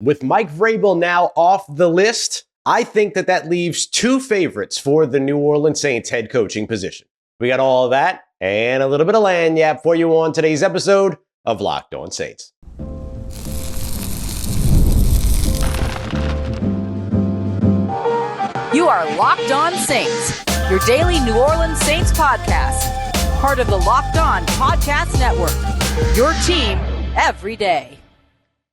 With Mike Vrabel now off the list, I think that leaves two favorites for the New Orleans Saints head coaching position. We got all of that and a little bit of lagniappe for you on today's episode of Locked On Saints. You are Locked On Saints, your daily New Orleans Saints podcast. Part of the Locked On Podcast Network, your team every day.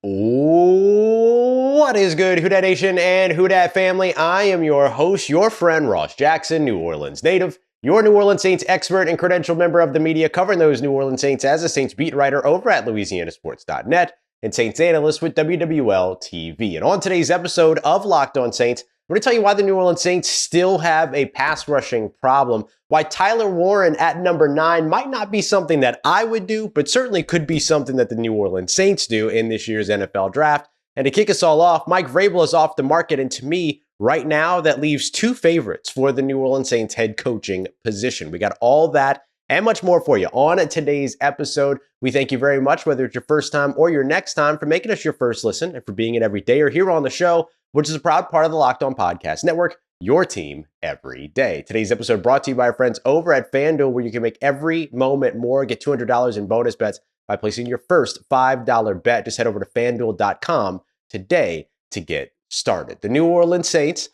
What is good, Who Dat Nation and Who Dat family? I am your host, your friend Ross Jackson, New Orleans native, your New Orleans Saints expert and credentialed member of the media, covering those New Orleans Saints as a Saints beat writer over at LouisianaSports.net and Saints analyst with WWL TV. And on today's episode of Locked On Saints, I'm going to tell you why the New Orleans Saints still have a pass rushing problem, why Tyler Warren at number 9 might not be something that I would do, but certainly could be something that the New Orleans Saints do in this year's NFL draft. And to kick us all off, Mike Vrabel is off the market, and to me, right now, that leaves two favorites for the New Orleans Saints head coaching position. We got all that and much more for you on today's episode. We thank you very much, whether it's your first time or your next time, for making us your first listen and for being it every day or here on the show, which is a proud part of the Locked On Podcast Network, your team every day. Today's episode brought to you by our friends over at FanDuel, where you can make every moment more. Get $200 in bonus bets by placing your first $5 bet. Just head over to FanDuel.com today to get started. The New Orleans Saints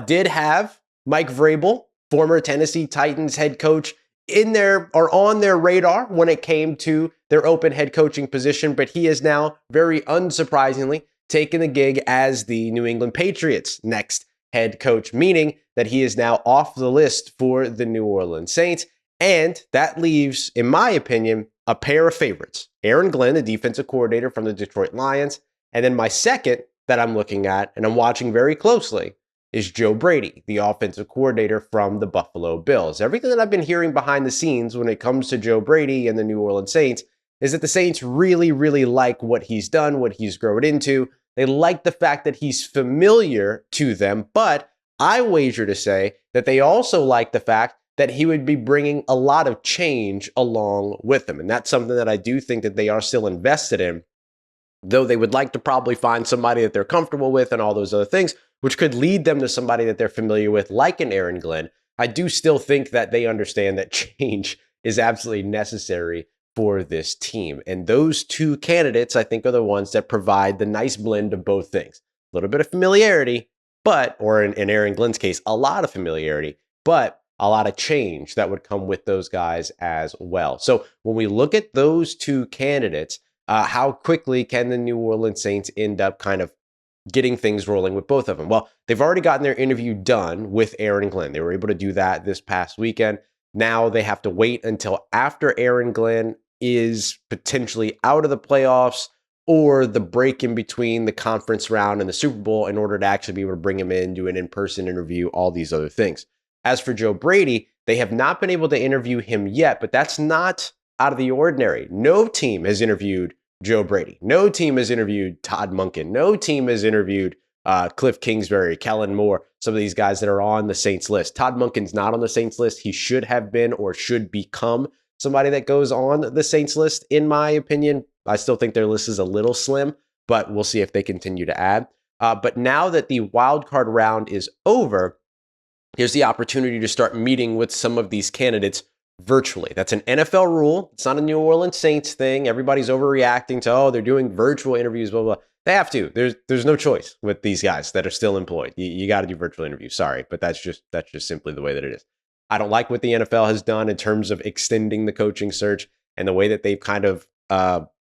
did have Mike Vrabel, former Tennessee Titans head coach, on their radar when it came to their open head coaching position, but he is now, very unsurprisingly, taken the gig as the New England Patriots' next head coach, meaning that he is now off the list for the New Orleans Saints. And that leaves, in my opinion, a pair of favorites. Aaron Glenn, the defensive coordinator from the Detroit Lions. And then my second that I'm looking at, and I'm watching very closely, is Joe Brady, the offensive coordinator from the Buffalo Bills. Everything that I've been hearing behind the scenes when it comes to Joe Brady and the New Orleans Saints is that the Saints really, really like what he's done, what he's grown into. They like the fact that he's familiar to them, but I wager to say that they also like the fact that he would be bringing a lot of change along with them. And that's something that I do think that they are still invested in, though they would like to probably find somebody that they're comfortable with and all those other things, which could lead them to somebody that they're familiar with, like an Aaron Glenn. I do still think that they understand that change is absolutely necessary for this team. And those two candidates, I think, are the ones that provide the nice blend of both things. A little bit of familiarity, or in Aaron Glenn's case, a lot of familiarity, but a lot of change that would come with those guys as well. So when we look at those two candidates, how quickly can the New Orleans Saints end up kind of getting things rolling with both of them? Well, they've already gotten their interview done with Aaron Glenn. They were able to do that this past weekend. Now they have to wait until after Aaron Glenn is potentially out of the playoffs or the break in between the conference round and the Super Bowl in order to actually be able to bring him in, do an in-person interview, all these other things. As for Joe Brady, they have not been able to interview him yet, but that's not out of the ordinary. No team has interviewed Joe Brady. No team has interviewed Todd Monken. No team has interviewed Cliff Kingsbury, Kellen Moore, some of these guys that are on the Saints list. Todd Monken's not on the Saints list. He should have been or should become somebody that goes on the Saints list, in my opinion. I still think their list is a little slim, but we'll see if they continue to add. But now that the wild card round is over, here's the opportunity to start meeting with some of these candidates virtually. That's an NFL rule. It's not a New Orleans Saints thing. Everybody's overreacting to, they're doing virtual interviews, blah, blah, blah. They have to. There's no choice with these guys that are still employed. You got to do virtual interviews. Sorry, but that's just simply the way that it is. I don't like what the NFL has done in terms of extending the coaching search and the way that they've kind of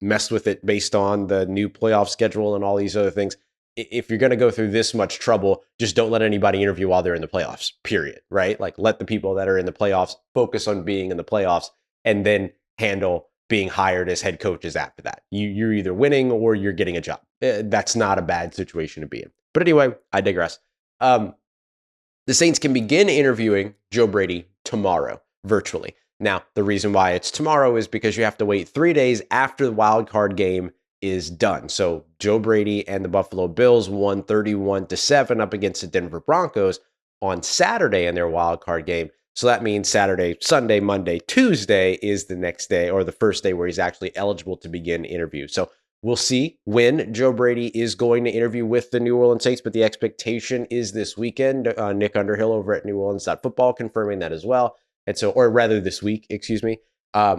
messed with it based on the new playoff schedule and all these other things. If you're going to go through this much trouble, just don't let anybody interview while they're in the playoffs, period, right? Like, let the people that are in the playoffs focus on being in the playoffs and then handle being hired as head coaches after that. You're either winning or you're getting a job. That's not a bad situation to be in. But anyway, I digress. The Saints can begin interviewing Joe Brady tomorrow, virtually. Now, the reason why it's tomorrow is because you have to wait 3 days after the wild card game is done. So Joe Brady and the Buffalo Bills won 31-7 up against the Denver Broncos on Saturday in their wild card game. So that means Saturday, Sunday, Monday, Tuesday is the next day, or the first day where he's actually eligible to begin interviews. So we'll see when Joe Brady is going to interview with the New Orleans Saints, but the expectation is this weekend. Nick Underhill over at New Orleans Football confirming that as well. And so, or rather this week, excuse me.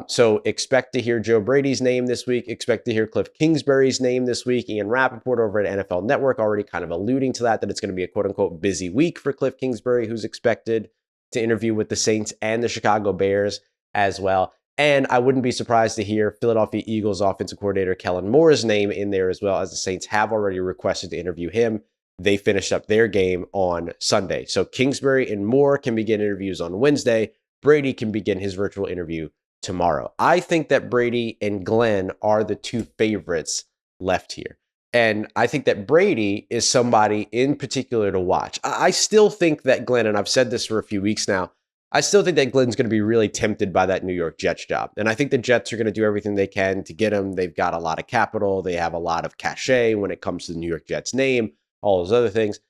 So expect to hear Joe Brady's name this week. Expect to hear Cliff Kingsbury's name this week. Ian Rappaport over at NFL Network already kind of alluding to that it's going to be a quote unquote busy week for Cliff Kingsbury, who's expected to interview with the Saints and the Chicago Bears as well. And I wouldn't be surprised to hear Philadelphia Eagles offensive coordinator Kellen Moore's name in there as well, as the Saints have already requested to interview him. They finished up their game on Sunday. So Kingsbury and Moore can begin interviews on Wednesday. Brady can begin his virtual interview tomorrow. I think that Brady and Glenn are the two favorites left here. And I think that Brady is somebody in particular to watch. I still think that Glenn, and I've said this for a few weeks now, I still think that Glenn's going to be really tempted by that New York Jets job. And I think the Jets are going to do everything they can to get him. They've got a lot of capital. They have a lot of cachet when it comes to the New York Jets name, all those other things.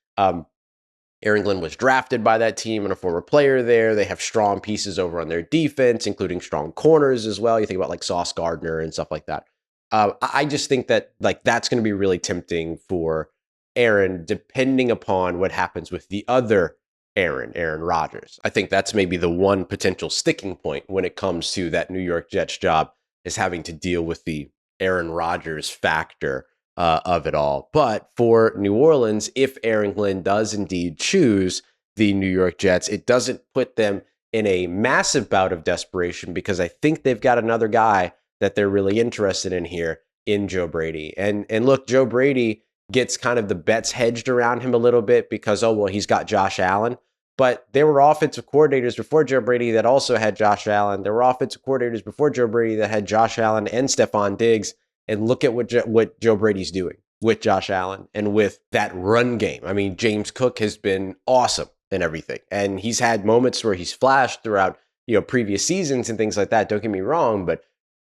Aaron Glenn was drafted by that team and a former player there. They have strong pieces over on their defense, including strong corners as well. You think about like Sauce Gardner and stuff like that. I just think that like that's going to be really tempting for Aaron, depending upon what happens with the other Aaron Rodgers. I think that's maybe the one potential sticking point when it comes to that New York Jets job, is having to deal with the Aaron Rodgers factor of it all. But for New Orleans, if Aaron Glenn does indeed choose the New York Jets, it doesn't put them in a massive bout of desperation, because I think they've got another guy that they're really interested in here in Joe Brady. And look, Joe Brady gets kind of the bets hedged around him a little bit because, oh, well, he's got Josh Allen. But there were offensive coordinators before Joe Brady that also had Josh Allen. There were offensive coordinators before Joe Brady that had Josh Allen and Stephon Diggs. And look at what Joe Brady's doing with Josh Allen and with that run game. I mean, James Cook has been awesome and everything. And he's had moments where he's flashed throughout, previous seasons and things like that. Don't get me wrong, but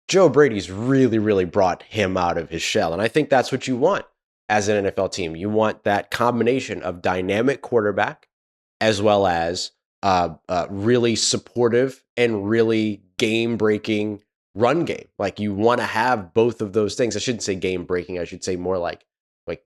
Joe Brady's really, really brought him out of his shell. And I think that's what you want as an NFL team. You want that combination of dynamic quarterback as well as really supportive and really game-breaking run game. Like, you want to have both of those things. I shouldn't say game-breaking. I should say more like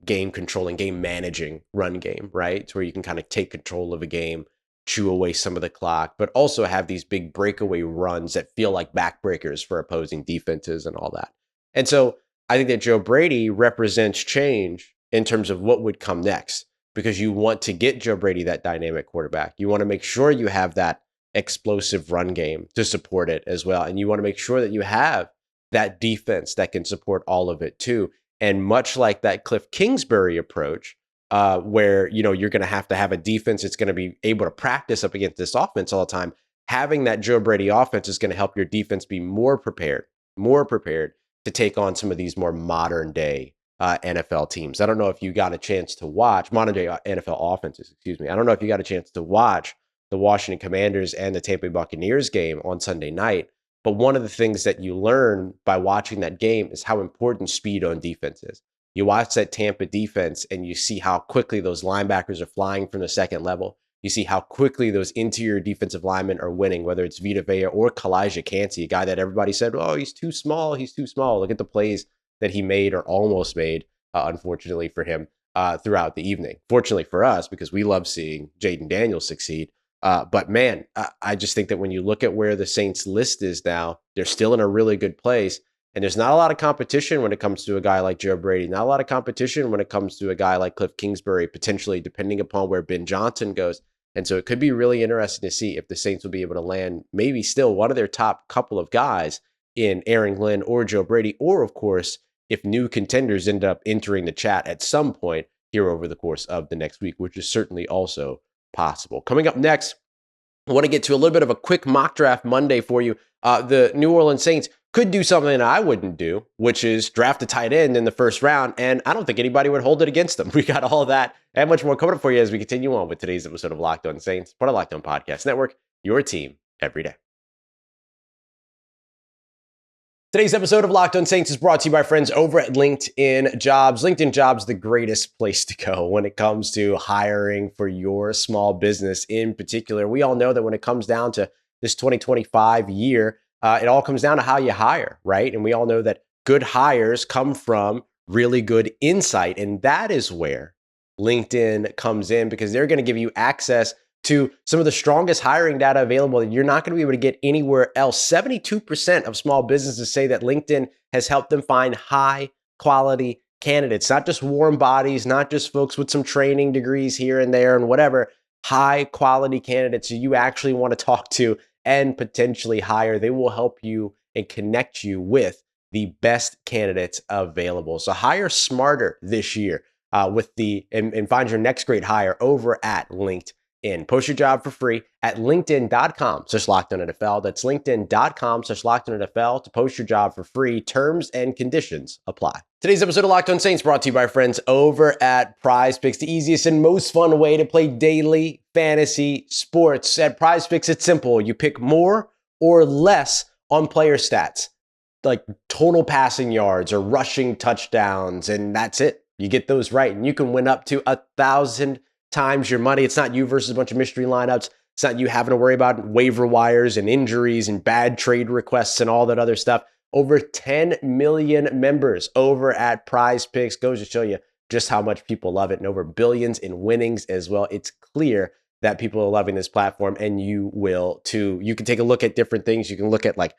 game-controlling, game-managing run game, right? It's where you can kind of take control of a game, chew away some of the clock, but also have these big breakaway runs that feel like backbreakers for opposing defenses and all that. And so I think that Joe Brady represents change in terms of what would come next, because you want to get Joe Brady that dynamic quarterback. You want to make sure you have that explosive run game to support it as well. And you want to make sure that you have that defense that can support all of it too. And much like that Cliff Kingsbury approach, where, you're going to have a defense that's going to be able to practice up against this offense all the time, having that Joe Brady offense is going to help your defense be more prepared to take on some of these more modern day NFL teams. I don't know if you got a chance to watch modern day NFL offenses, I don't know if you got a chance to watch the Washington Commanders and the Tampa Bay Buccaneers game on Sunday night. But one of the things that you learn by watching that game is how important speed on defense is. You watch that Tampa defense and you see how quickly those linebackers are flying from the second level. You see how quickly those interior defensive linemen are winning, whether it's Vita Vea or Kalijah Kancey, a guy that everybody said, oh, he's too small. Look at the plays that he made or almost made, unfortunately for him, throughout the evening. Fortunately for us, because we love seeing Jaden Daniels succeed. But man, I just think that when you look at where the Saints list is now, they're still in a really good place. And there's not a lot of competition when it comes to a guy like Joe Brady, not a lot of competition when it comes to a guy like Cliff Kingsbury, potentially depending upon where Ben Johnson goes. And so it could be really interesting to see if the Saints will be able to land maybe still one of their top couple of guys in Aaron Glenn or Joe Brady, or of course, if new contenders end up entering the chat at some point here over the course of the next week, which is certainly also possible. Coming up next, I want to get to a little bit of a quick mock draft Monday for you. The New Orleans Saints could do something that I wouldn't do, which is draft a tight end in the first round, and I don't think anybody would hold it against them. We got all of that and much more coming up for you as we continue on with today's episode of Locked On Saints, part of Locked On Podcast Network, your team every day. Today's episode of Locked On Saints is brought to you by friends over at LinkedIn Jobs. LinkedIn Jobs, the greatest place to go when it comes to hiring for your small business in particular. We all know that when it comes down to this 2025 year, it all comes down to how you hire, right? And we all know that good hires come from really good insight. And that is where LinkedIn comes in, because they're going to give you access to some of the strongest hiring data available that you're not going to be able to get anywhere else. 72% of small businesses say that LinkedIn has helped them find high quality candidates, not just warm bodies, not just folks with some training degrees here and there and whatever, high quality candidates who you actually want to talk to and potentially hire. They will help you and connect you with the best candidates available. So hire smarter this year and find your next great hire over at LinkedIn. Post your job for free at linkedin.com/LockedOnNFL. That's linkedin.com/LockedOnNFL to post your job for free. Terms and conditions apply. Today's episode of Locked On Saints brought to you by our friends over at Prize Picks, the easiest and most fun way to play daily fantasy sports. At Prize Picks, it's simple. You pick more or less on player stats, like total passing yards or rushing touchdowns, and that's it. You get those right, and you can win up to 1,000 times your money. It's not you versus a bunch of mystery lineups. It's not you having to worry about waiver wires and injuries and bad trade requests and all that other stuff. Over 10 million members over at Prize Picks. Goes to show you just how much people love it, and over billions in winnings as well. It's clear that people are loving this platform, and you will too. You can take a look at different things. You can look at like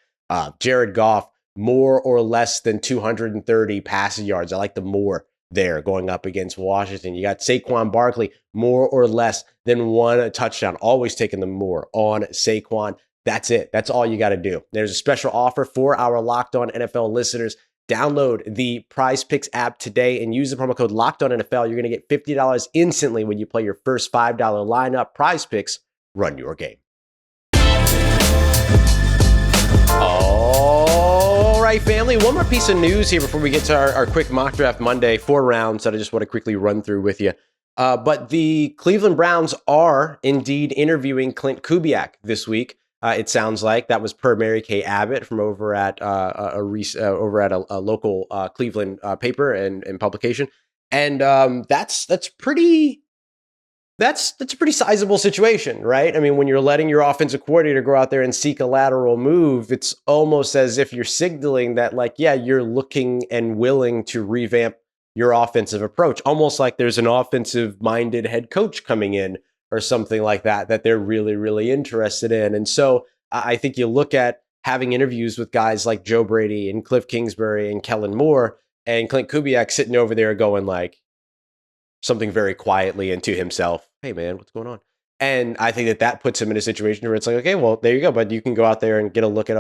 Jared Goff, more or less than 230 passing yards. I like the more there going up against Washington. You got Saquon Barkley, more or less than 1 touchdown. Always taking the more on Saquon. That's it. That's all you got to do. There's a special offer for our Locked On NFL listeners. Download the Prize Picks app today and use the promo code Locked On NFL. You're going to get $50 instantly when you play your first $5 lineup. Prize Picks, run your game. All right, family. One more piece of news here before we get to our quick mock draft Monday. 4 rounds that I just want to quickly run through with you. But the Cleveland Browns are indeed interviewing Clint Kubiak this week. It sounds like that was per Mary Kay Abbott from over at a local Cleveland paper and publication, and that's a pretty sizable situation, right? I mean, when you're letting your offensive coordinator go out there and seek a lateral move, it's almost as if you're signaling that, like, yeah, you're looking and willing to revamp your offensive approach, almost like there's an offensive-minded head coach coming in or something like that they're really, really interested in. And so I think you look at having interviews with guys like Joe Brady and Cliff Kingsbury and Kellen Moore, and Clint Kubiak sitting over there going like something very quietly into himself. Hey man, what's going on? And I think that puts him in a situation where it's like, okay, well, there you go. But you can go out there and get a look at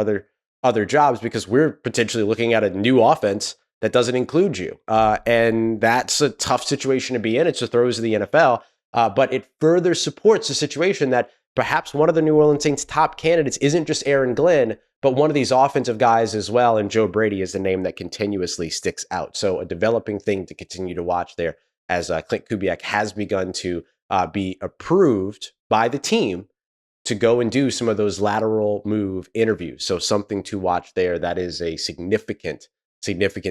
other jobs, because we're potentially looking at a new offense that doesn't include you. And that's a tough situation to be in. It's the throes of the NFL. But it further supports the situation that perhaps one of the New Orleans Saints' top candidates isn't just Aaron Glenn, but one of these offensive guys as well. And Joe Brady is the name that continuously sticks out. So a developing thing to continue to watch there, as Clint Kubiak has begun to be approved by the team to go and do some of those lateral move interviews. So something to watch there. That is a significant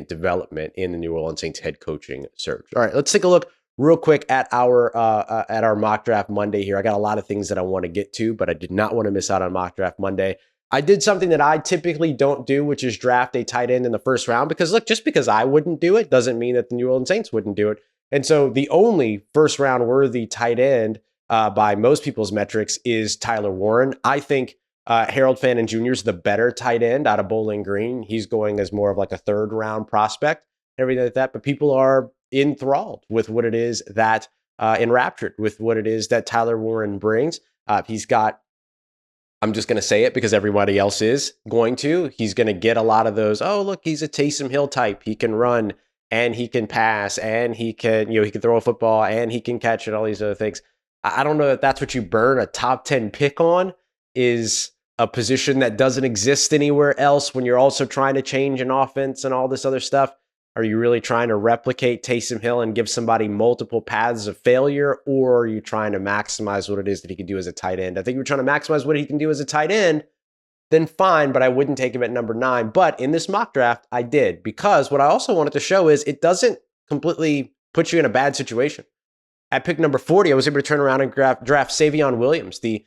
development in the New Orleans Saints head coaching search. All right, let's take a look real quick at our mock draft Monday here. I got a lot of things that I want to get to, but I did not want to miss out on mock draft Monday. I did something that I typically don't do, which is draft a tight end in the first round, because look, just because I wouldn't do it doesn't mean that the New Orleans Saints wouldn't do it. And so the only first round worthy tight end by most people's metrics is Tyler Warren. I think Harold Fannin Jr. is the better tight end out of Bowling Green. He's going as more of like a 3rd round prospect, everything like that. But people are enthralled with what it is that enraptured with what it is that Tyler Warren brings. He's got, I'm just going to say it because everybody else is going to, he's going to get a lot of those, oh, look, he's a Taysom Hill type. He can run and he can pass and he can, he can throw a football and he can catch and all these other things. I don't know if that's what you burn a top 10 pick on, is a position that doesn't exist anywhere else when you're also trying to change an offense and all this other stuff. Are you really trying to replicate Taysom Hill and give somebody multiple paths of failure, or are you trying to maximize what it is that he can do as a tight end? I think you're trying to maximize what he can do as a tight end, then fine, but I wouldn't take him at number 9. But in this mock draft, I did, because what I also wanted to show is it doesn't completely put you in a bad situation. At pick number 40, I was able to turn around and draft Savion Williams, the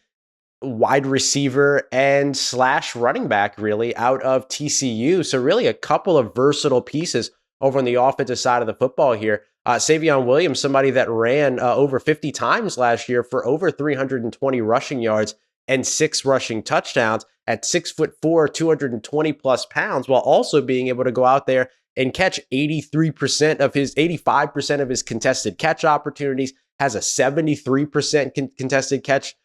wide receiver and slash running back really out of TCU. So really a couple of versatile pieces over on the offensive side of the football here. Savion Williams, somebody that ran over 50 times last year for over 320 rushing yards and 6 rushing touchdowns at 6'4", 220 plus pounds, while also being able to go out there and catch 85% of his contested catch opportunities, has a 73% contested catch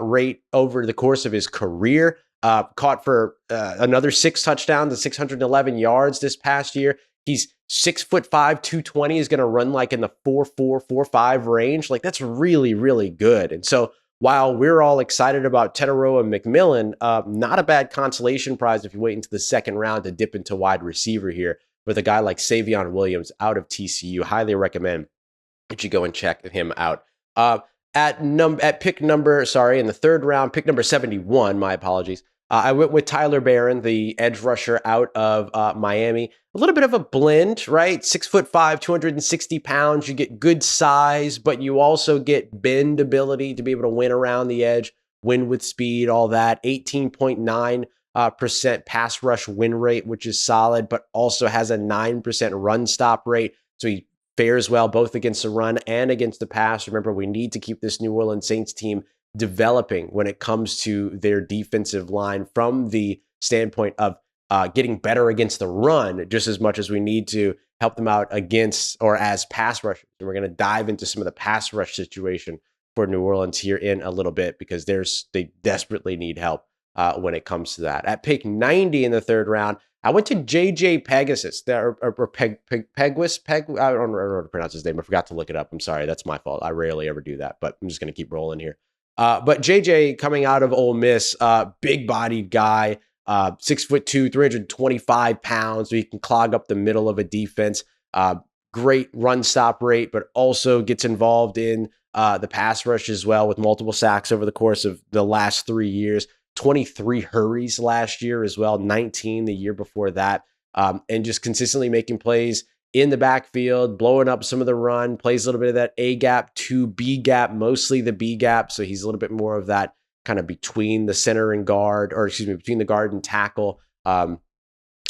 rate over the course of his career, caught for another 6 touchdowns and 611 yards this past year. He's 6'5", 220, is going to run like in the 4.4, 4.5 range. Like that's really, really good. And so while we're all excited about Teteroa and McMillan, not a bad consolation prize if you wait into the second round to dip into wide receiver here with a guy like Savion Williams out of TCU. Highly recommend that you go and check him out. At pick number, in the third round, pick number 71, my apologies. I went with Tyler Barron, the edge rusher out of Miami. A little bit of a blend, right? 6'5", 260 pounds. You get good size, but you also get bend ability to be able to win around the edge, win with speed, all that. 18.9% pass rush win rate, which is solid, but also has a 9% run stop rate. So he fares well both against the run and against the pass. Remember, we need to keep this New Orleans Saints team developing when it comes to their defensive line from the standpoint of getting better against the run just as much as we need to help them out against or as pass rushers. And we're going to dive into some of the pass rush situation for New Orleans here in a little bit because they desperately need help when it comes to that. At pick 90 in the third round, I went to JJ Pegasus, or Peguis. I don't know how to pronounce his name. I forgot to look it up. I'm sorry. That's my fault. I rarely ever do that, but I'm just going to keep rolling here. But JJ coming out of Ole Miss, big-bodied guy, 6'2", 325 pounds, so he can clog up the middle of a defense. Great run stop rate, but also gets involved in the pass rush as well with multiple sacks over the course of the last 3 years. 23 hurries last year as well, 19 the year before that, and just consistently making plays in the backfield, blowing up some of the run, plays a little bit of that A gap to B gap, mostly the B gap. So he's a little bit more of that kind of between the center and guard, between the guard and tackle,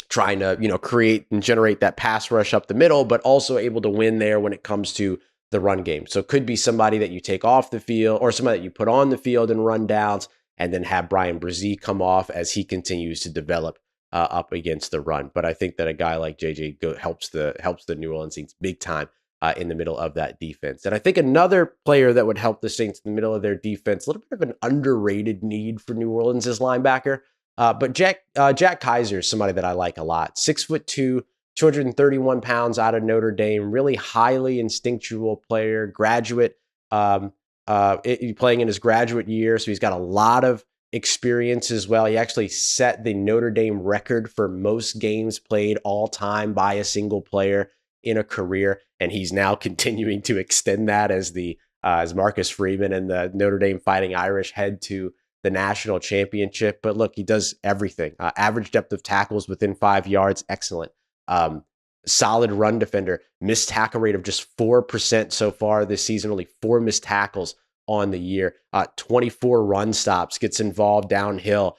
trying to, create and generate that pass rush up the middle, but also able to win there when it comes to the run game. So it could be somebody that you take off the field or somebody that you put on the field and run downs and then have Brian Brzee come off as he continues to develop up against the run. But I think that a guy like JJ helps the New Orleans Saints big time in the middle of that defense. And I think another player that would help the Saints in the middle of their defense, a little bit of an underrated need for New Orleans is linebacker. But Jack Kaiser is somebody that I like a lot. 6'2", 231 pounds out of Notre Dame, really highly instinctual player, graduate, playing in his graduate year. So he's got a lot of experience as well. He actually set the Notre Dame record for most games played all time by a single player in a career. And he's now continuing to extend that as Marcus Freeman and the Notre Dame Fighting Irish head to the national championship. But look, he does everything. Average depth of tackles within 5 yards. Excellent. Solid run defender, missed tackle rate of just 4% so far this season, only 4 missed tackles on the year, 24 run stops, gets involved downhill,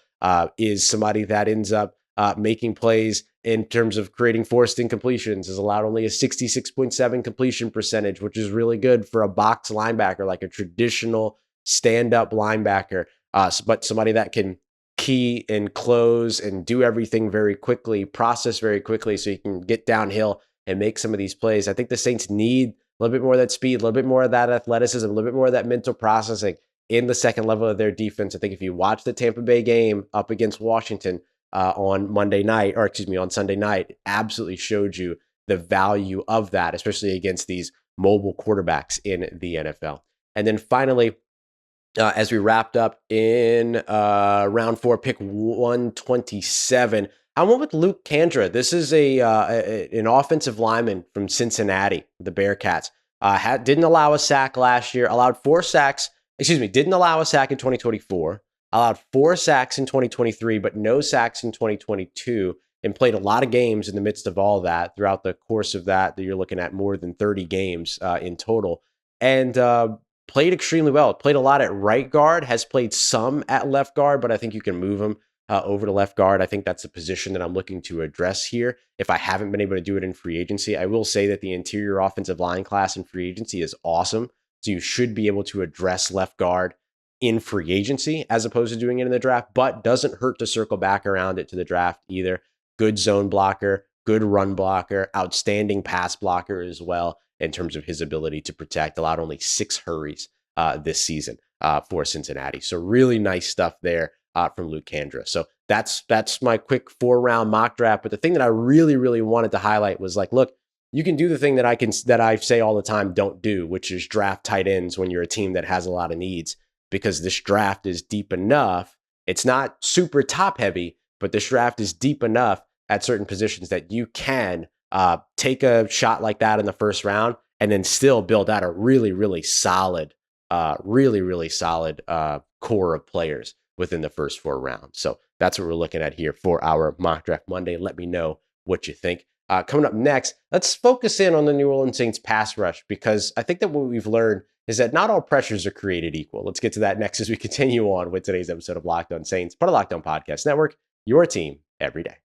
is somebody that ends up making plays in terms of creating forced incompletions, is allowed only a 66.7 completion percentage, which is really good for a box linebacker, like a traditional stand-up linebacker, but somebody that can key and close and do everything very quickly, process very quickly so you can get downhill and make some of these plays. I think the Saints need a little bit more of that speed, a little bit more of that athleticism, a little bit more of that mental processing in the second level of their defense. I think if you watch the Tampa Bay game up against Washington on Sunday night, it absolutely showed you the value of that, especially against these mobile quarterbacks in the NFL. And then finally, as we wrapped up in round 4, pick 127, I went with Luke Kandra. This is an offensive lineman from Cincinnati, the Bearcats. Didn't allow a sack last year, didn't allow a sack in 2024, allowed 4 sacks in 2023, but no sacks in 2022, and played a lot of games in the midst of all that. Throughout the course of that you're looking at more than 30 games in total. And played extremely well. Played a lot at right guard, has played some at left guard, but I think you can move him over to left guard. I think that's a position that I'm looking to address here. If I haven't been able to do it in free agency, I will say that the interior offensive line class in free agency is awesome. So you should be able to address left guard in free agency as opposed to doing it in the draft, but doesn't hurt to circle back around it to the draft either. Good zone blocker, good run blocker, outstanding pass blocker as well in terms of his ability to protect. Allowed only 6 hurries this season for Cincinnati. So really nice stuff there from Luke Kandra. So that's my quick 4-round mock draft. But the thing that I really wanted to highlight was like, look, you can do the thing that I say all the time, don't do, which is draft tight ends when you're a team that has a lot of needs, because this draft is deep enough. It's not super top heavy, but this draft is deep enough at certain positions that you can take a shot like that in the first round and then still build out a really solid core of players within the first 4 rounds. So that's what we're looking at here for our Mock Draft Monday. Let me know what you think. Coming up next, let's focus in on the New Orleans Saints pass rush, because I think that what we've learned is that not all pressures are created equal. Let's get to that next as we continue on with today's episode of Locked On Saints, part of Locked On Podcast Network, your team every day.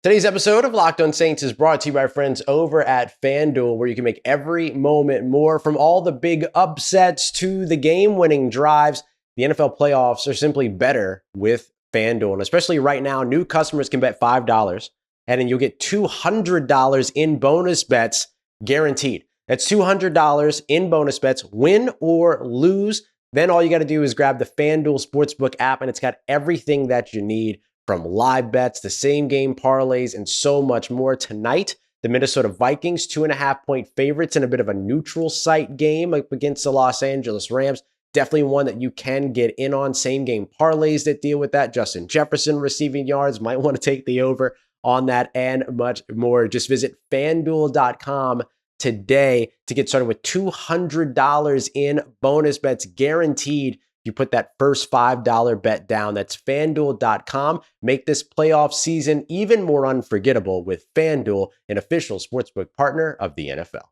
Today's episode of Locked On Saints is brought to you by our friends over at FanDuel, where you can make every moment more. From all the big upsets to the game-winning drives, the NFL playoffs are simply better with FanDuel. And especially right now, new customers can bet $5, and then you'll get $200 in bonus bets guaranteed. That's $200 in bonus bets, win or lose. Then all you got to do is grab the FanDuel Sportsbook app, and it's got everything that you need, from live bets to same game parlays and so much more. Tonight, the Minnesota Vikings, 2.5-point favorites in a bit of a neutral site game up against the Los Angeles Rams. Definitely one that you can get in on. Same game parlays that deal with that. Justin Jefferson receiving yards, might want to take the over on that, and much more. Just visit FanDuel.com today to get started with $200 in bonus bets guaranteed. You put that first $5 bet down. That's FanDuel.com. Make this playoff season even more unforgettable with FanDuel, an official sportsbook partner of the NFL.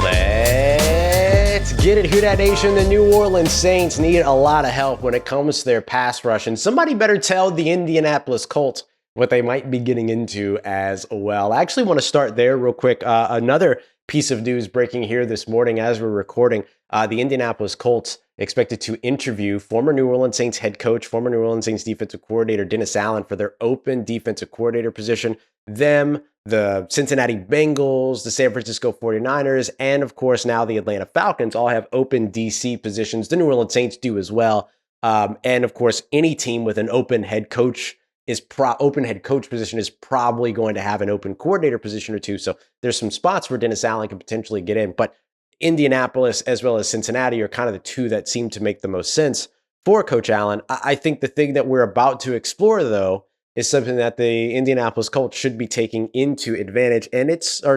Let's get it, Who Dat Nation. The New Orleans Saints need a lot of help when it comes to their pass rush, and somebody better tell the Indianapolis Colts what they might be getting into as well. I actually want to start there real quick. Another piece of news breaking here this morning as we're recording. The Indianapolis Colts expected to interview former New Orleans Saints head coach, former New Orleans Saints defensive coordinator Dennis Allen for their open defensive coordinator position. Them, the Cincinnati Bengals, the San Francisco 49ers, and of course now the Atlanta Falcons all have open DC positions. The New Orleans Saints do as well. And of course, any team with an open head coach position is probably going to have an open coordinator position or two. So there's some spots where Dennis Allen can potentially get in, but Indianapolis as well as Cincinnati are kind of the two that seem to make the most sense for Coach Allen. I think the thing that we're about to explore, though, is something that the Indianapolis Colts should be taking into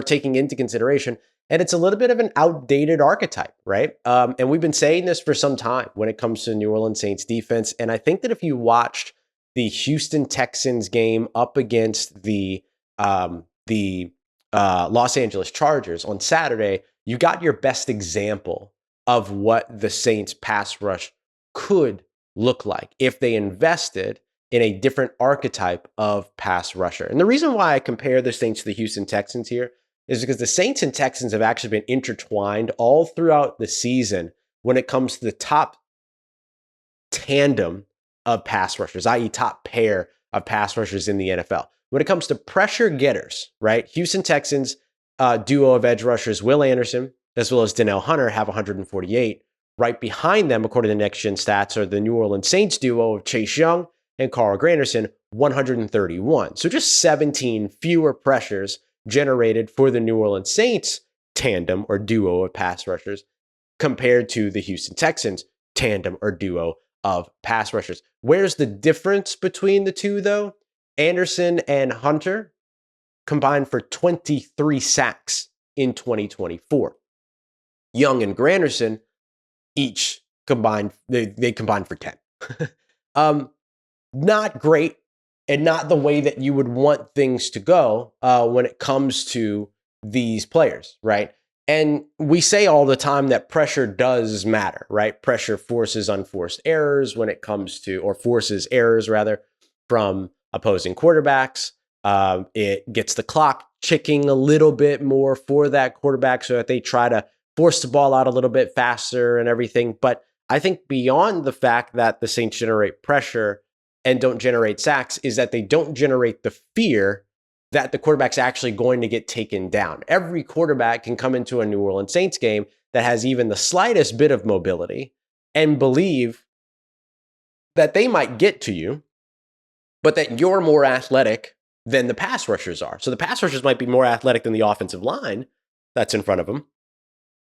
taking into consideration. And it's a little bit of an outdated archetype, right? And we've been saying this for some time when it comes to New Orleans Saints defense. And I think that if you watched the Houston Texans game up against the Los Angeles Chargers on Saturday, you got your best example of what the Saints pass rush could look like if they invested in a different archetype of pass rusher. And the reason why I compare the Saints to the Houston Texans here is because the Saints and Texans have actually been intertwined all throughout the season when it comes to the top tandem of pass rushers, i.e. top pair of pass rushers in the NFL. When it comes to pressure getters, right? Houston Texans duo of edge rushers, Will Anderson, as well as Donnell Hunter, have 148. Right behind them, according to Next Gen Stats, are the New Orleans Saints duo of Chase Young and Carl Granderson, 131. So just 17 fewer pressures generated for the New Orleans Saints tandem or duo of pass rushers compared to the Houston Texans tandem or duo of pass rushers. Where's the difference between the two, though? Anderson and Hunter combined for 23 sacks in 2024. Young and Granderson each combined, they combined for 10. Not great, and not the way that you would want things to go when it comes to these players, right? And we say all the time that pressure does matter, right? Pressure forces unforced errors when it comes to, or forces errors rather, from opposing quarterbacks. It gets the clock ticking a little bit more for that quarterback so that they try to force the ball out a little bit faster and everything. But I think beyond the fact that the Saints generate pressure and don't generate sacks is that they don't generate the fear that the quarterback's actually going to get taken down. Every quarterback can come into a New Orleans Saints game that has even the slightest bit of mobility and believe that they might get to you, but that you're more athletic than the pass rushers are. So the pass rushers might be more athletic than the offensive line that's in front of them.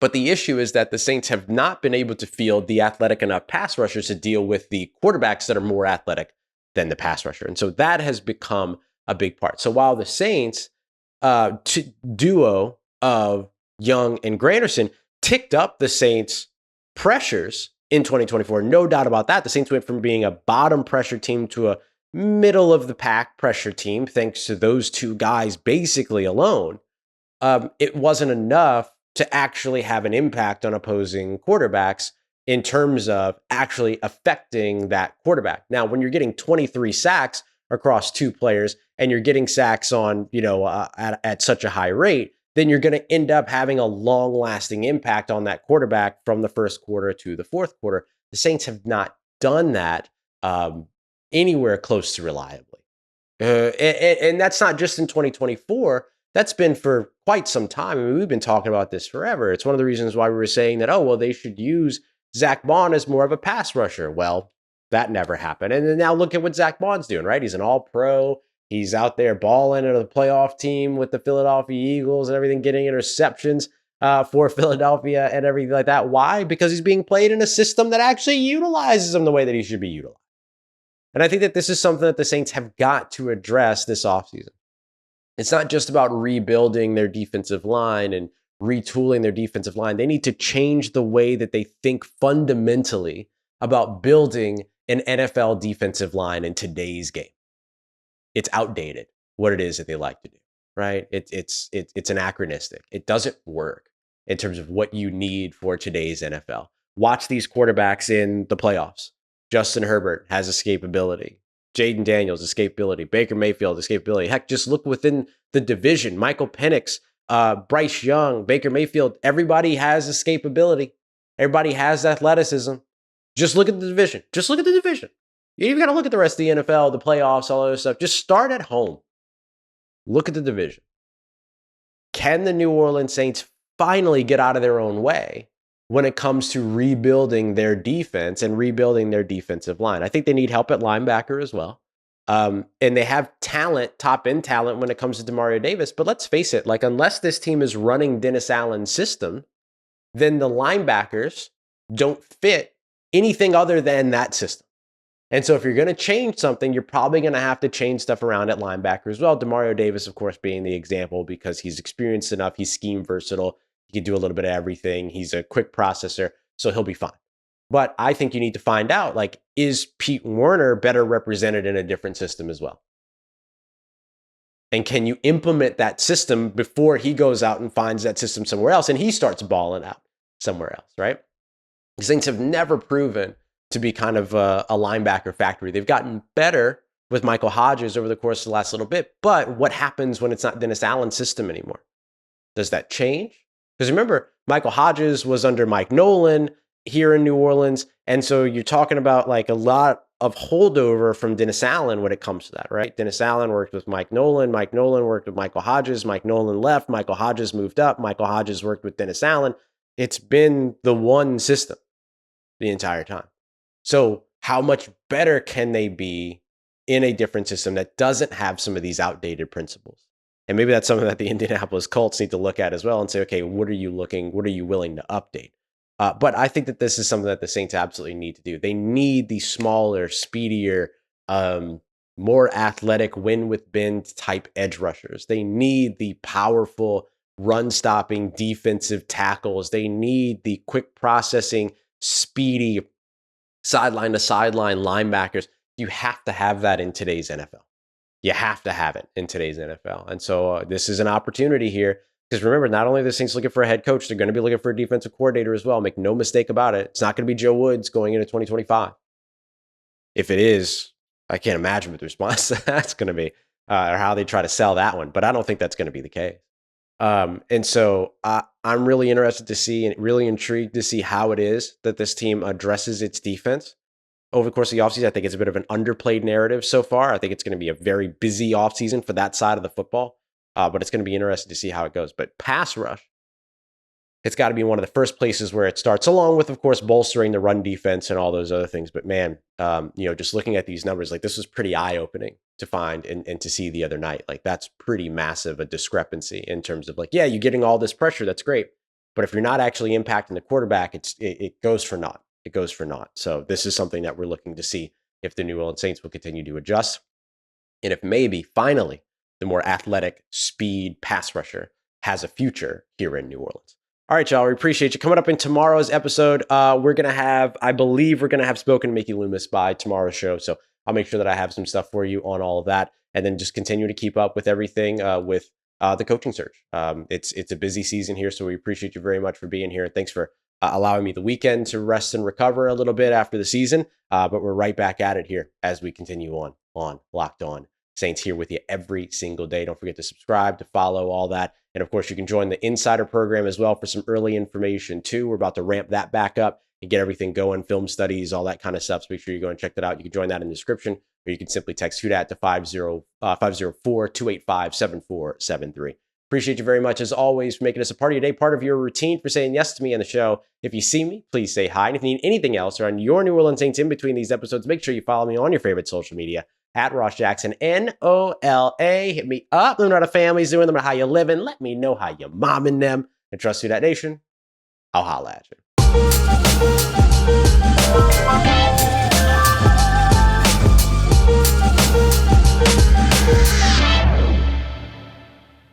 But the issue is that the Saints have not been able to field the athletic enough pass rushers to deal with the quarterbacks that are more athletic than the pass rusher. And so that has become a big part. So while the Saints duo of Young and Granderson ticked up the Saints pressures in 2024, no doubt about that. The Saints went from being a bottom pressure team to a middle of the pack pressure team, thanks to those two guys basically alone. It wasn't enough to actually have an impact on opposing quarterbacks in terms of actually affecting that quarterback. Now, when you're getting 23 sacks across two players and you're getting sacks on, at such a high rate, then you're going to end up having a long-lasting impact on that quarterback from the first quarter to the fourth quarter. The Saints have not done that anywhere close to reliably. And that's not just in 2024. That's been for quite some time. I mean, we've been talking about this forever. It's one of the reasons why we were saying that, they should use Zach Bond as more of a pass rusher. Well, that never happened. And then now look at what Zach Bond's doing, right? He's an all-pro. He's out there balling at the playoff team with the Philadelphia Eagles and everything, getting interceptions for Philadelphia and everything like that. Why? Because he's being played in a system that actually utilizes him the way that he should be utilized. And I think that this is something that the Saints have got to address this offseason. It's not just about rebuilding their defensive line and retooling their defensive line. They need to change the way that they think fundamentally about building an NFL defensive line in today's game. It's outdated, what it is that they like to do, right? It's anachronistic. It doesn't work in terms of what you need for today's NFL. Watch these quarterbacks in the playoffs. Justin Herbert has escapability. Jaden Daniels, escapability. Baker Mayfield, escapability. Heck, just look within the division. Michael Penix, Bryce Young, Baker Mayfield. Everybody has escapability. Everybody has athleticism. Just look at the division. Just look at the division. You even got to look at the rest of the NFL, the playoffs, all that other stuff. Just start at home. Look at the division. Can the New Orleans Saints finally get out of their own way when it comes to rebuilding their defense and rebuilding their defensive line? I think they need help at linebacker as well. And they have talent, top-end talent when it comes to Demario Davis. But let's face it, unless this team is running Dennis Allen's system, then the linebackers don't fit anything other than that system. And so if you're going to change something, you're probably going to have to change stuff around at linebacker as well. Demario Davis, of course, being the example because he's experienced enough. He's scheme versatile. He can do a little bit of everything. He's a quick processor, so he'll be fine. But I think you need to find out, is Pete Werner better represented in a different system as well? And can you implement that system before he goes out and finds that system somewhere else and he starts balling out somewhere else, right? The Saints have never proven to be kind of a linebacker factory. They've gotten better with Michael Hodges over the course of the last little bit. But what happens when it's not Dennis Allen's system anymore? Does that change? Because remember, Michael Hodges was under Mike Nolan here in New Orleans. And so you're talking about a lot of holdover from Dennis Allen when it comes to that, right? Dennis Allen worked with Mike Nolan. Mike Nolan worked with Michael Hodges. Mike Nolan left. Michael Hodges moved up. Michael Hodges worked with Dennis Allen. It's been the one system the entire time. So how much better can they be in a different system that doesn't have some of these outdated principles? And maybe that's something that the Indianapolis Colts need to look at as well and say, okay, what are you willing to update? But I think that this is something that the Saints absolutely need to do. They need the smaller, speedier, more athletic, win with bend type edge rushers. They need the powerful run-stopping defensive tackles. They need the quick processing, speedy sideline to sideline linebackers. You have to have that in today's NFL. You have to have it in today's NFL. And so this is an opportunity here Because remember, not only are the Saints looking for a head coach, they're going to be looking for a defensive coordinator as well. Make no mistake about it. It's not going to be Joe Woods going into 2025. If it is, I can't imagine what the response to that's going to be, or how they try to sell that one. But I don't think that's going to be the case. And so I'm really interested to see and really intrigued to see how it is that this team addresses its defense over the course of the offseason. I think it's a bit of an underplayed narrative so far. I think it's going to be a very busy offseason for that side of the football. But it's going to be interesting to see how it goes. But pass rush, it's got to be one of the first places where it starts, along with, of course, bolstering the run defense and all those other things. But man, just looking at these numbers, like this was pretty eye-opening to find and to see the other night. Like that's pretty massive a discrepancy in terms of like, yeah, you're getting all this pressure. That's great. But if you're not actually impacting the quarterback, it goes for naught. It goes for naught. So this is something that we're looking to see if the New Orleans Saints will continue to adjust. And if maybe finally the more athletic speed pass rusher has a future here in New Orleans. All right, y'all, we appreciate you. Coming up in tomorrow's episode, I believe we're going to have Spoken Mickey Loomis by tomorrow's show. So I'll make sure that I have some stuff for you on all of that. And then just continue to keep up with everything with the coaching search. It's a busy season here, so we appreciate you very much for being here. And thanks for allowing me the weekend to rest and recover a little bit after the season. But we're right back at it here as we continue on Locked On Saints, here with you every single day. Don't forget to subscribe, to follow, all that. And of course, you can join the Insider program as well for some early information too. We're about to ramp that back up and get everything going, film studies, all that kind of stuff. So make sure you go and check that out. You can join that in the description, or you can simply text Who Dat to 504-285-7473. Appreciate you very much, as always, for making us a part of your day, part of your routine, for saying yes to me on the show. If you see me, please say hi. And if you need anything else or on your New Orleans Saints in between these episodes, make sure you follow me on your favorite social media at Ross Jackson, NOLA. Hit me up. Let me know how the family's doing. Let me know how you're living. Let me know how you're momming them. And trust Who Dat Nation. I'll holla at you.